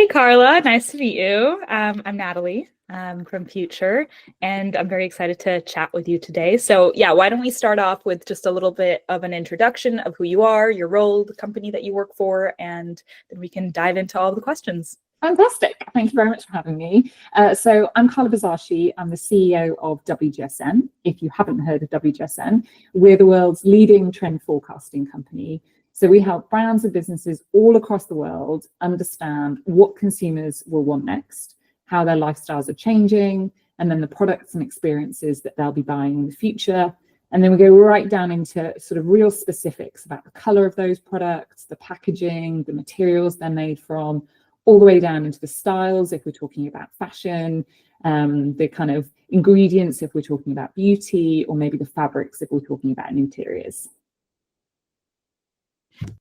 Hey, Carla. Nice to meet you. I'm Natalie from FUTR, and I'm very excited to chat with you today. So, yeah, why don't we start off with just a little bit of an introduction of who you are, your role, the company that you work for, and then we can dive into all of the questions. Fantastic. Thank you very much for having me. So I'm Carla Buzasi. I'm the CEO of WGSN. If you haven't heard of WGSN, we're the world's leading trend forecasting company. So we help brands and businesses all across the world understand what consumers will want next, how their lifestyles are changing, and then the products and experiences that they'll be buying in the future. And then we go right down into sort of real specifics about the color of those products, the packaging, the materials they're made from, all the way down into the styles if we're talking about fashion, the kind of ingredients if we're talking about beauty, or maybe the fabrics if we're talking about interiors.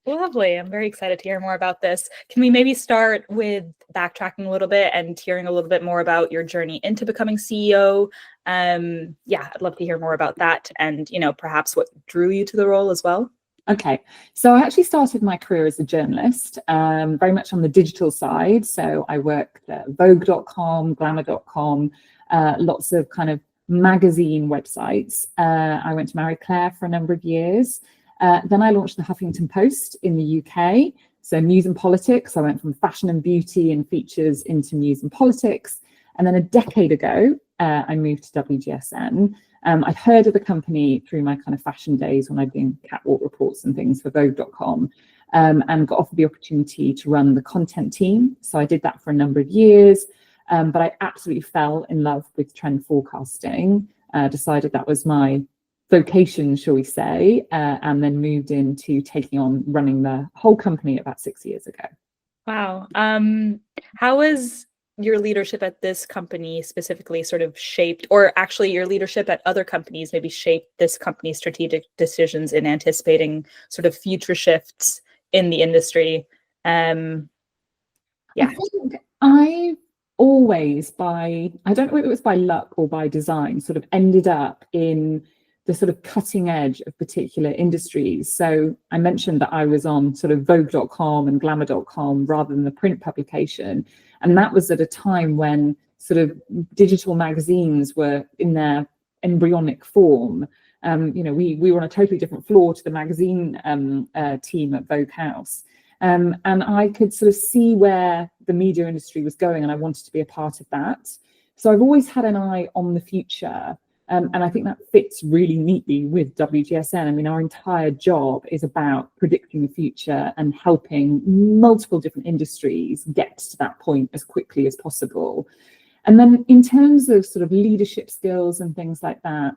Lovely. I'm very excited to hear more about this. Can we maybe start with backtracking a little bit and hearing a little bit more about your journey into becoming CEO? Yeah, I'd love to hear more about that and, perhaps what drew you to the role as well. Okay, so I actually started my career as a journalist, very much on the digital side. So I worked at Vogue.com, Glamour.com, lots of kind of magazine websites. I went to Marie Claire for a number of years. Then I launched the Huffington Post in the UK. So news and politics. I went from fashion and beauty and features into news and politics. And then a decade ago, I moved to WGSN. I'd heard of the company through my kind of fashion days when I'd been catwalk reports and things for Vogue.com, and got offered the opportunity to run the content team. So I did that for a number of years, but I absolutely fell in love with trend forecasting, decided that was my vocation, shall we say, and then moved into taking on running the whole company about 6 years ago. Wow. How was your leadership at this company specifically sort of shaped, or actually your leadership at other companies maybe shaped this company's strategic decisions in anticipating sort of future shifts in the industry? Yeah. I think I always, I don't know whether it was by luck or by design, sort of ended up in the sort of cutting edge of particular industries. So I mentioned that I was on sort of Vogue.com and Glamour.com rather than the print publication. And that was at a time when sort of digital magazines were in their embryonic form. We were on a totally different floor to the magazine team at Vogue House. And I could sort of see where the media industry was going, and I wanted to be a part of that. So I've always had an eye on the future. And I think that fits really neatly with WGSN. I mean, our entire job is about predicting the future and helping multiple different industries get to that point as quickly as possible. And then in terms of sort of leadership skills and things like that,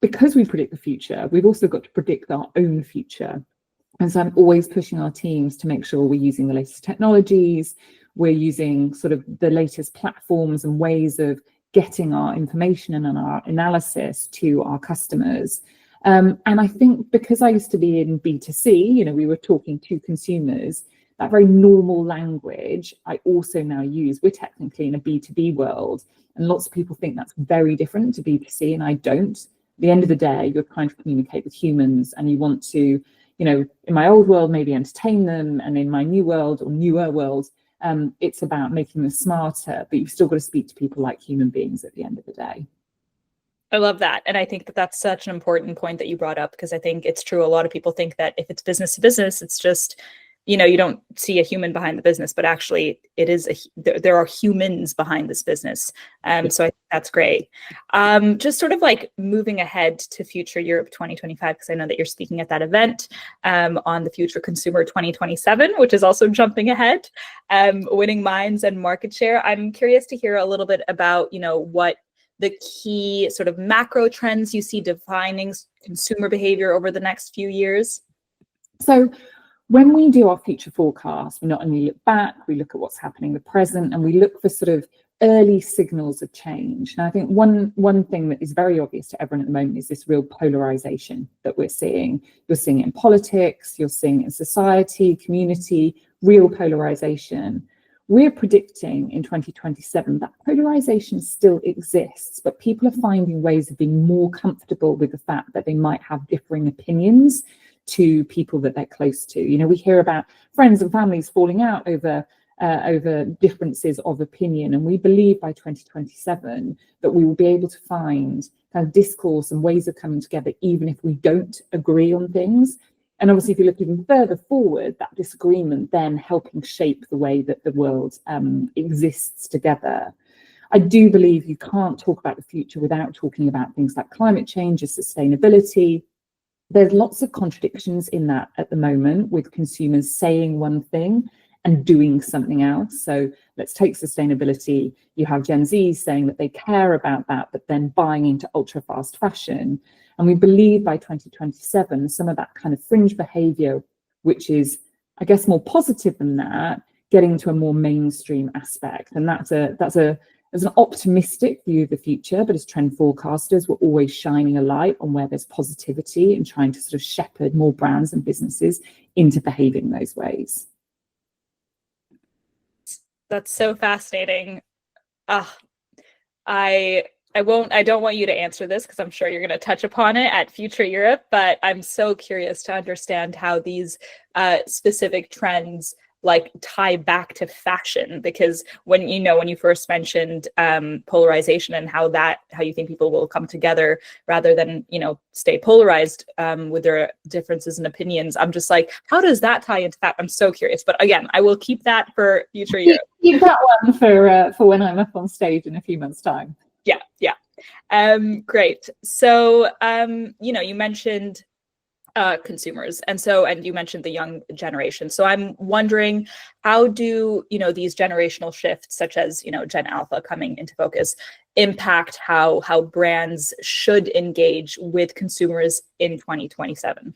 because we predict the future, we've also got to predict our own future. And so I'm always pushing our teams to make sure we're using the latest technologies, we're using sort of the latest platforms and ways of getting our information and our analysis to our customers. And I think because I used to be in B2C, we were talking to consumers, that very normal language I also now use. We're technically in a B2B world, and lots of people think that's very different to B2C, and I don't. At the end of the day, you're trying to communicate with humans, and you want to, in my old world, maybe entertain them, and in my new world or newer world, it's about making them smarter, but you've still got to speak to people like human beings at the end of the day. I love that. And I think that that's such an important point that you brought up, because I think it's true. A lot of people think that if it's business to business, it's just, you don't see a human behind the business, but actually it is, there are humans behind this business. So I think that's great. Just sort of like moving ahead to FUTR Europe 2025, because I know that you're speaking at that event on the Future Consumer 2027, which is also jumping ahead, winning minds and market share. I'm curious to hear a little bit about, what the key sort of macro trends you see defining consumer behavior over the next few years. So when we do our future forecast, we not only look back, we look at what's happening in the present, and we look for sort of early signals of change. And I think one thing that is very obvious to everyone at the moment is this real polarization that we're seeing. You're seeing it in politics, you're seeing it in society, community, real polarization. We're predicting in 2027 that polarization still exists, but people are finding ways of being more comfortable with the fact that they might have differing opinions to people that they're close to. We hear about friends and families falling out over over differences of opinion. And we believe by 2027 that we will be able to find kind of discourse and ways of coming together, even if we don't agree on things. And obviously, if you look even further forward, that disagreement then helping shape the way that the world exists together. I do believe you can't talk about the future without talking about things like climate change and sustainability. There's lots of contradictions in that at the moment, with consumers saying one thing and doing something else. So let's take sustainability. You have Gen Z saying that they care about that, but then buying into ultra fast fashion. And we believe by 2027, some of that kind of fringe behavior, which is, I guess, more positive than that, getting to a more mainstream aspect. And that's an optimistic view of the future, but as trend forecasters, we're always shining a light on where there's positivity and trying to sort of shepherd more brands and businesses into behaving those ways. That's so fascinating. I don't want you to answer this because I'm sure you're going to touch upon it at FUTR Europe, but I'm so curious to understand how these specific trends like tie back to fashion, because when you first mentioned polarization and how you think people will come together rather than stay polarized with their differences in opinions, I'm just like, how does that tie into that? I'm so curious, but again, I will keep that for FUTR Europe. Keep that one for when I'm up on stage in a few months' time. Yeah. Great. So you mentioned consumers, and you mentioned the young generation. So I'm wondering, how do these generational shifts, such as Gen Alpha coming into focus, impact how brands should engage with consumers in 2027?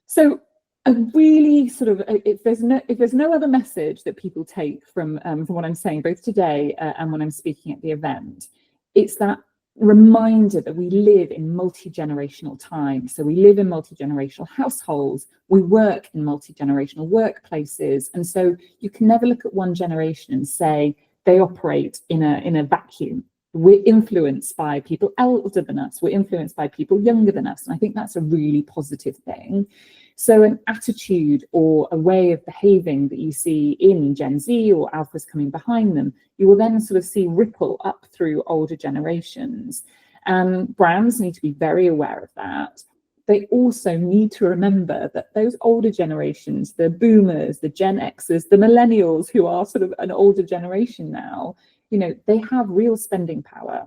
So a really sort of, if there's no other message that people take from what I'm saying both today and when I'm speaking at the event, it's that reminder that we live in multi-generational times. So we live in multi-generational households, we work in multi-generational workplaces, and so you can never look at one generation and say they operate in a vacuum. We're influenced by people older than us, we're influenced by people younger than us, and I think that's a really positive thing. So an attitude or a way of behaving that you see in Gen Z or Alphas coming behind them, you will then sort of see ripple up through older generations. And brands need to be very aware of that. They also need to remember that those older generations, the boomers, the Gen Xers, the millennials, who are sort of an older generation now, they have real spending power.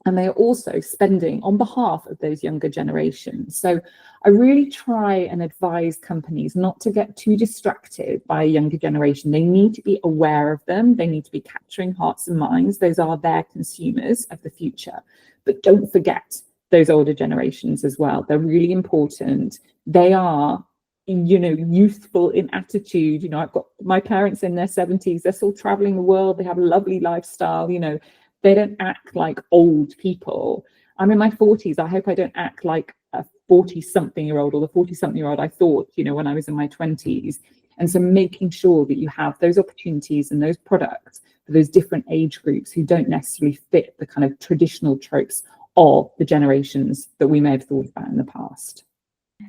And they are also spending on behalf of those younger generations. So I really try and advise companies not to get too distracted by a younger generation. They need to be aware of them. They need to be capturing hearts and minds. Those are their consumers of the future. But don't forget those older generations as well. They're really important. They are youthful in attitude. I've got my parents in their 70s. They're still traveling the world. They have a lovely lifestyle. They don't act like old people. I'm in my 40s. I hope I don't act like a 40-something-year-old or the 40-something-year-old I thought, when I was in my 20s. And so making sure that you have those opportunities and those products for those different age groups who don't necessarily fit the kind of traditional tropes of the generations that we may have thought about in the past.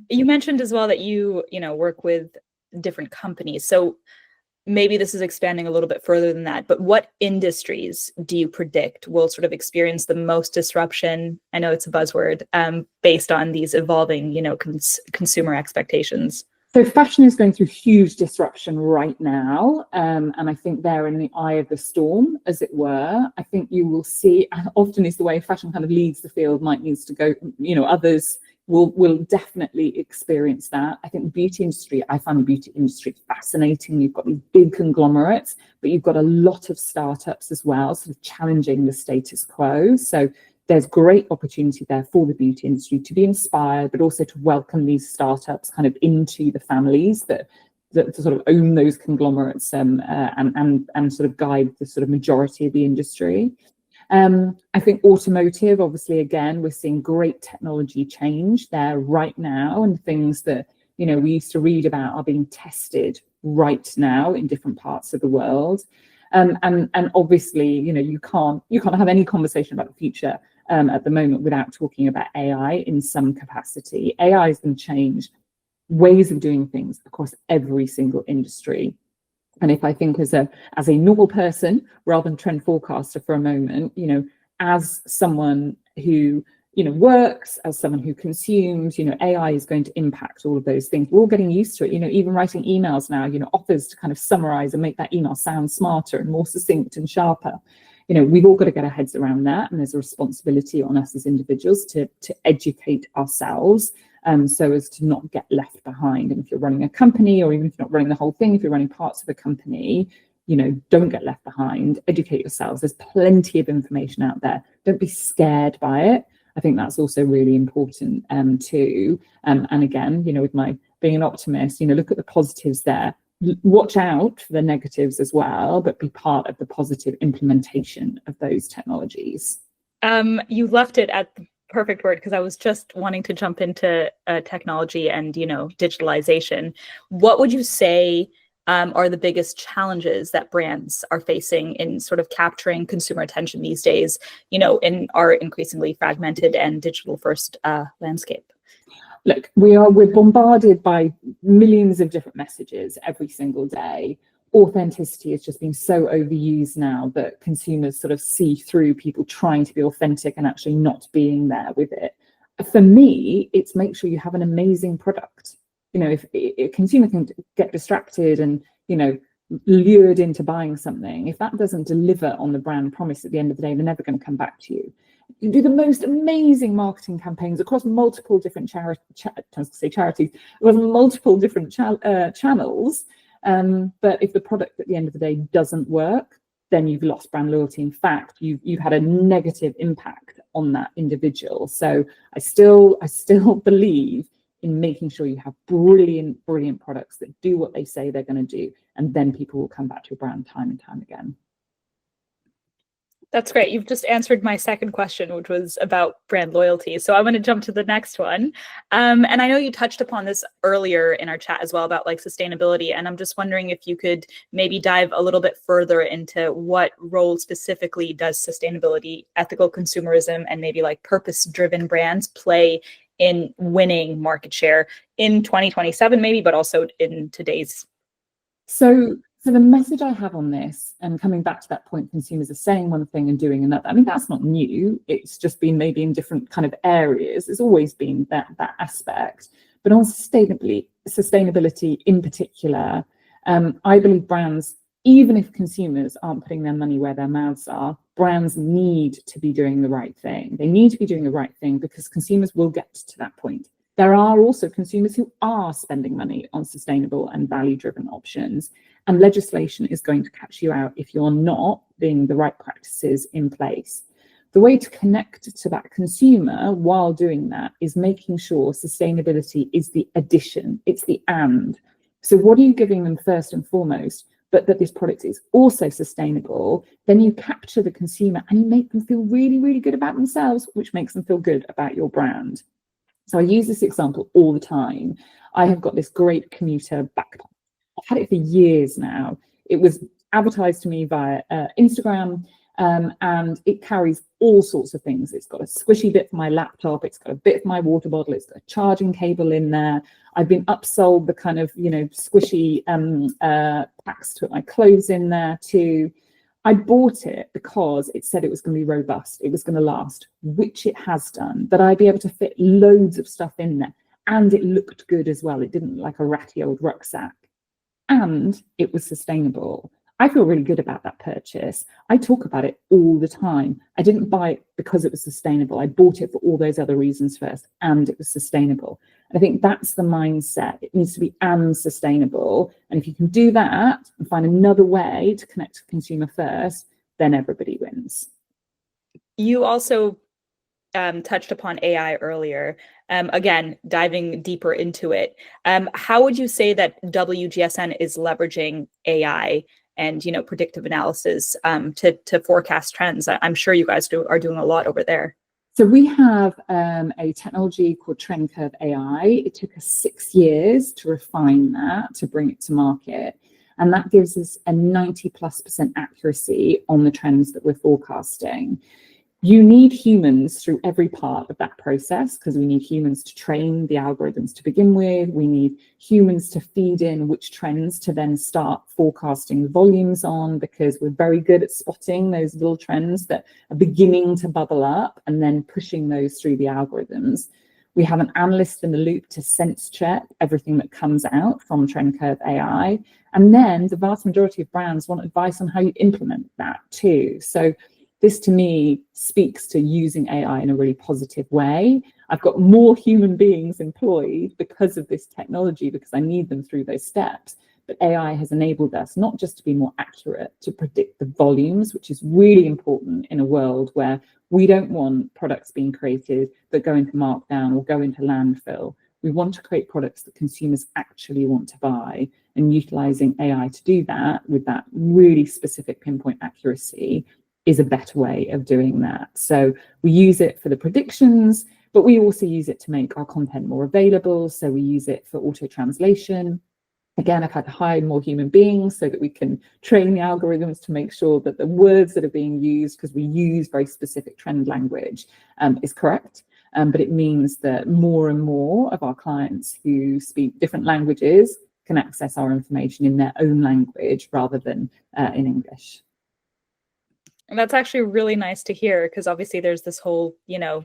You mentioned as well that you work with different companies. So maybe this is expanding a little bit further than that, but what industries do you predict will sort of experience the most disruption? I know it's a buzzword, based on these evolving, consumer expectations. So fashion is going through huge disruption right now. And I think they're in the eye of the storm, as it were. I think you will see, often is the way fashion kind of leads the field, might needs to go, others will definitely experience that. I think the beauty industry, I find the beauty industry fascinating. You've got these big conglomerates, but you've got a lot of startups as well, sort of challenging the status quo. So there's great opportunity there for the beauty industry to be inspired, but also to welcome these startups kind of into the families that sort of own those conglomerates and sort of guide the sort of majority of the industry. I think automotive, obviously, again, we're seeing great technology change there right now, and things that we used to read about are being tested right now in different parts of the world. And obviously, you can't have any conversation about the future at the moment without talking about AI in some capacity. AI is going to change ways of doing things across every single industry. And if I think as a normal person, rather than trend forecaster for a moment, you know, as someone who, you know, works, as someone who consumes, you know, AI is going to impact all of those things. We're all getting used to it, you know, even writing emails now, you know, offers to kind of summarize and make that email sound smarter and more succinct and sharper. You know, we've all got to get our heads around that, and there's a responsibility on us as individuals to educate ourselves, so as to not get left behind. And if you're running a company, or even if you're not running the whole thing, if you're running parts of a company, you know, don't get left behind, educate yourselves. There's plenty of information out there. Don't be scared by it. I think that's also really important too. And again, you know, with my being an optimist, you know, look at the positives there. Watch out for the negatives as well, but be part of the positive implementation of those technologies. You left it at the perfect word, because I was just wanting to jump into technology and, you know, digitalization. What would you say are the biggest challenges that brands are facing in sort of capturing consumer attention these days, you know, in our increasingly fragmented and digital first landscape? Look, we're bombarded by millions of different messages every single day. Authenticity has just been so overused now that consumers sort of see through people trying to be authentic and actually not being there with it. For me, it's make sure you have an amazing product. You know, if a consumer can get distracted and, you know, lured into buying something, if that doesn't deliver on the brand promise at the end of the day, they're never going to come back to you. You do the most amazing marketing campaigns across multiple different charities, across multiple different channels. But if the product at the end of the day doesn't work, then you've lost brand loyalty. In fact, you've had a negative impact on that individual. So I still believe in making sure you have brilliant products that do what they say they're going to do, and then people will come back to your brand time and time again. That's great. You've just answered my second question, which was about brand loyalty. So I want to jump to the next one. And I know you touched upon this earlier in our chat as well about like sustainability. And I'm just wondering if you could maybe dive a little bit further into what role specifically does sustainability, ethical consumerism, and maybe like purpose-driven brands play in winning market share in 2027 maybe, but also in today's. So the message I have on this, and coming back to that point, consumers are saying one thing and doing another. I mean, that's not new. It's just been maybe in different kind of areas. There's always been that aspect. But on sustainability in particular, I believe brands, even if consumers aren't putting their money where their mouths are, brands need to be doing the right thing. They need to be doing the right thing because consumers will get to that point. There are also consumers who are spending money on sustainable and value-driven options, and legislation is going to catch you out if you're not being the right practices in place. The way to connect to that consumer while doing that is making sure sustainability is the addition, it's the and. So what are you giving them first and foremost? But that this product is also sustainable, then you capture the consumer and you make them feel really, really good about themselves, which makes them feel good about your brand. So I use this example all the time. I have got this great commuter backpack. I've had it for years now. It was advertised to me via Instagram, and it carries all sorts of things. It's got a squishy bit for my laptop. It's got a bit for my water bottle. It's got a charging cable in there. I've been upsold the kind of, you know, squishy packs to put my clothes in there too. I bought it because it said it was going to be robust, it was going to last, which it has done, that I'd be able to fit loads of stuff in there. And it looked good as well. It didn't look like a ratty old rucksack. And it was sustainable. I feel really good about that purchase. I talk about it all the time. I didn't buy it because it was sustainable. I bought it for all those other reasons first, and it was sustainable. I think that's the mindset. It needs to be and sustainable. And if you can do that and find another way to connect to the consumer first, then everybody wins. You also touched upon AI earlier. Again, diving deeper into it. How would you say that WGSN is leveraging AI and, you know, predictive analysis to forecast trends? I'm sure you guys are doing a lot over there. So we have a technology called Trend Curve AI. It took us 6 years to refine that, to bring it to market. And that gives us a 90+% accuracy on the trends that we're forecasting. You need humans through every part of that process, because we need humans to train the algorithms to begin with. We need humans to feed in which trends to then start forecasting volumes on, because we're very good at spotting those little trends that are beginning to bubble up and then pushing those through the algorithms. We have an analyst in the loop to sense check everything that comes out from Trend Curve AI. And then the vast majority of brands want advice on how you implement that too. So this to me speaks to using AI in a really positive way. I've got more human beings employed because of this technology, because I need them through those steps. But AI has enabled us not just to be more accurate, to predict the volumes, which is really important in a world where we don't want products being created that go into markdown or go into landfill. We want to create products that consumers actually want to buy, and utilizing AI to do that with that really specific pinpoint accuracy is a better way of doing that. So we use it for the predictions, but we also use it to make our content more available. So we use it for auto translation. Again, I've had to hire more human beings so that we can train the algorithms to make sure that the words that are being used, because we use very specific trend language, is correct. But it means that more and more of our clients who speak different languages can access our information in their own language rather than in English. And that's actually really nice to hear, because obviously there's this whole,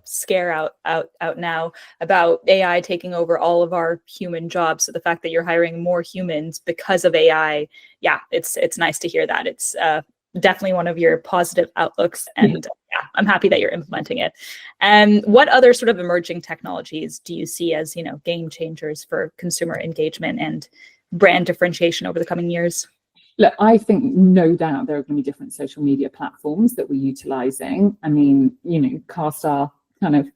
scare out now about AI taking over all of our human jobs. So the fact that you're hiring more humans because of AI, yeah, it's nice to hear that. It's definitely one of your positive outlooks, and yeah, I'm happy that you're implementing it. And what other sort of emerging technologies do you see as, game changers for consumer engagement and brand differentiation over the coming years? Look, I think no doubt there are going to be different social media platforms that we're utilizing. I mean, cast our kind of,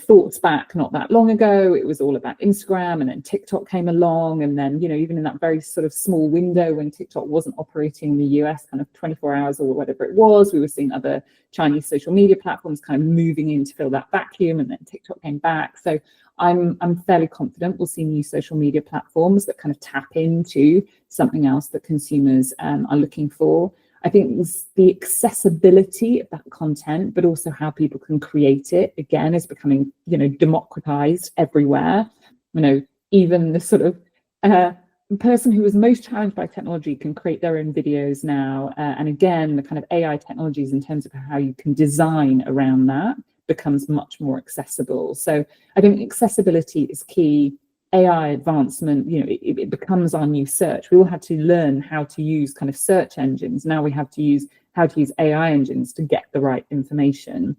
thoughts back not that long ago. It was all about Instagram, and then TikTok came along. And then, even in that very sort of small window when TikTok wasn't operating in the US kind of 24 hours or whatever it was, we were seeing other Chinese social media platforms kind of moving in to fill that vacuum. And then TikTok came back. So I'm fairly confident we'll see new social media platforms that kind of tap into something else that consumers are looking for. I think the accessibility of that content, but also how people can create it, again, is becoming, democratized everywhere. Even the sort of person who was most challenged by technology can create their own videos now. And again, the kind of AI technologies in terms of how you can design around that becomes much more accessible. So I think accessibility is key. AI advancement, it becomes our new search. We all had to learn how to use kind of search engines. Now we have to use how to use AI engines to get the right information.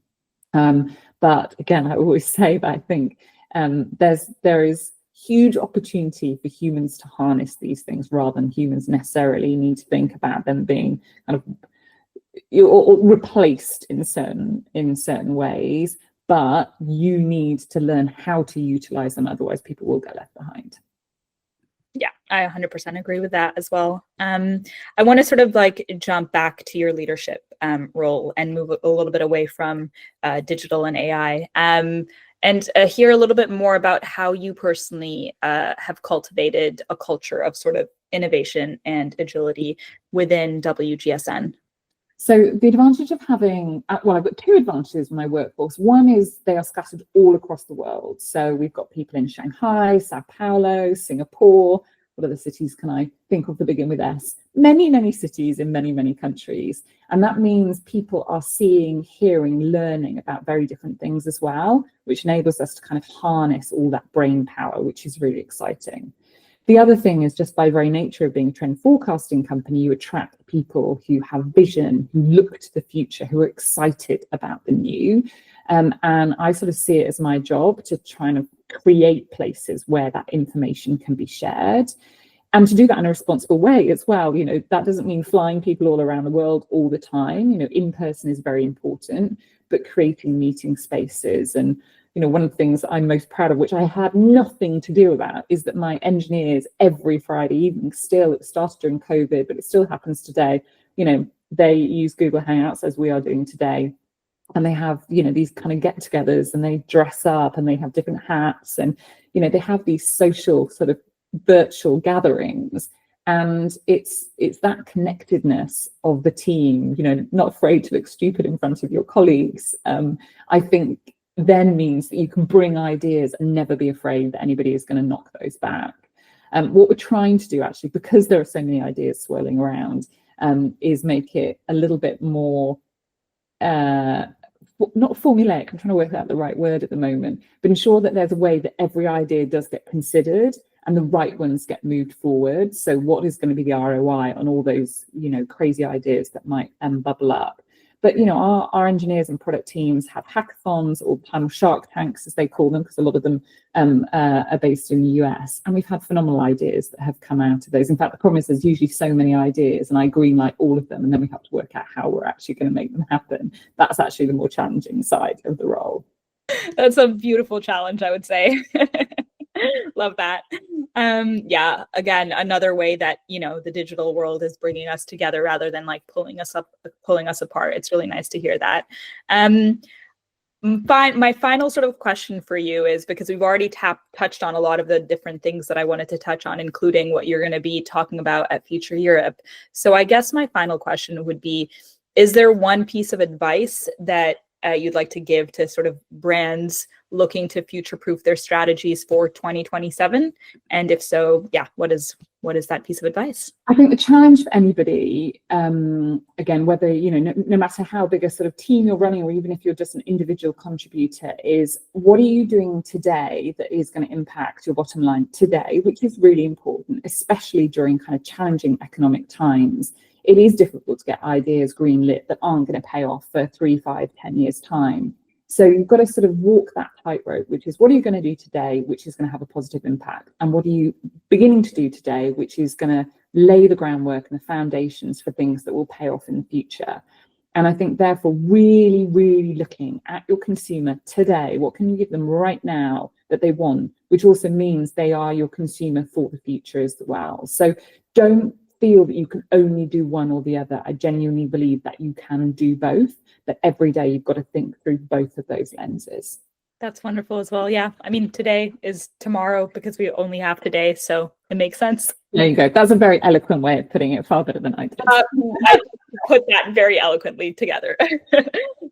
But again, I always say that I think there is huge opportunity for humans to harness these things, rather than humans necessarily need to think about them being kind of or replaced in certain ways. But you need to learn how to utilize them, otherwise people will get left behind. Yeah, I 100% agree with that as well. I want to sort of jump back to your leadership role and move a little bit away from digital and AI, and hear a little bit more about how you personally have cultivated a culture of sort of innovation and agility within WGSN. So the advantage of having, well, I've got two advantages in my workforce. One is they are scattered all across the world. So we've got people in Shanghai, Sao Paulo, Singapore. What other cities can I think of that begin with S? Many, many cities in many, many countries. And that means people are seeing, hearing, learning about very different things as well, which enables us to kind of harness all that brain power, which is really exciting. The other thing is, just by very nature of being a trend forecasting company, you attract people who have vision, who look to the future, who are excited about the new. And I sort of see it as my job to try and create places where that information can be shared, and to do that in a responsible way as well. That doesn't mean flying people all around the world all the time. In person is very important, but creating meeting spaces. And one of the things I'm most proud of, which I had nothing to do about, is that my engineers every Friday evening, still, it started during COVID, but it still happens today, they use Google Hangouts as we are doing today. And they have, these kind of get-togethers, and they dress up, and they have different hats, and, they have these social sort of virtual gatherings. And it's that connectedness of the team, you know, not afraid to look stupid in front of your colleagues, I think then means that you can bring ideas and never be afraid that anybody is going to knock those back. What we're trying to do, actually, because there are so many ideas swirling around, is make it a little bit more not formulaic, I'm trying to work out the right word at the moment, but ensure that there's a way that every idea does get considered and the right ones get moved forward. So what is going to be the ROI on all those, you know, crazy ideas that might bubble up? But, you know, our engineers and product teams have hackathons or panel shark tanks, as they call them, because a lot of them are based in the US. And we've had phenomenal ideas that have come out of those. In fact, the problem is there's usually so many ideas and I greenlight all of them. And then we have to work out how we're actually going to make them happen. That's actually the more challenging side of the role. That's a beautiful challenge, I would say. Love that. Yeah, again, another way that, you know, the digital world is bringing us together rather than like pulling us apart. It's really nice to hear that. My final sort of question for you is, because we've already touched on a lot of the different things that I wanted to touch on, including what you're going to be talking about at FUTR Europe. So I guess my final question would be, is there one piece of advice that you'd like to give to sort of brands looking to future-proof their strategies for 2027? And if so, yeah, what is that piece of advice? I think the challenge for anybody, again, whether, you know, no matter how big a sort of team you're running, or even if you're just an individual contributor, is what are you doing today that is going to impact your bottom line today, which is really important, especially during kind of challenging economic times. It is difficult to get ideas greenlit that aren't going to pay off for 3, 5, 10 years time. So you've got to sort of walk that tightrope, which is what are you going to do today, which is going to have a positive impact, and what are you beginning to do today, which is going to lay the groundwork and the foundations for things that will pay off in the future. And I think therefore really, really looking at your consumer today, what can you give them right now that they want, which also means they are your consumer for the future as well. So don't feel that you can only do one or the other. I genuinely believe that you can do both, but every day you've got to think through both of those lenses. That's wonderful as well. Yeah. I mean, today is tomorrow because we only have today. So it makes sense. There you go. That's a very eloquent way of putting it, far better than I did. I put that very eloquently together.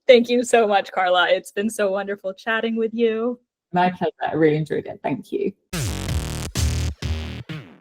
Thank you so much, Carla. It's been so wonderful chatting with you. My pleasure. I really enjoyed it. Thank you.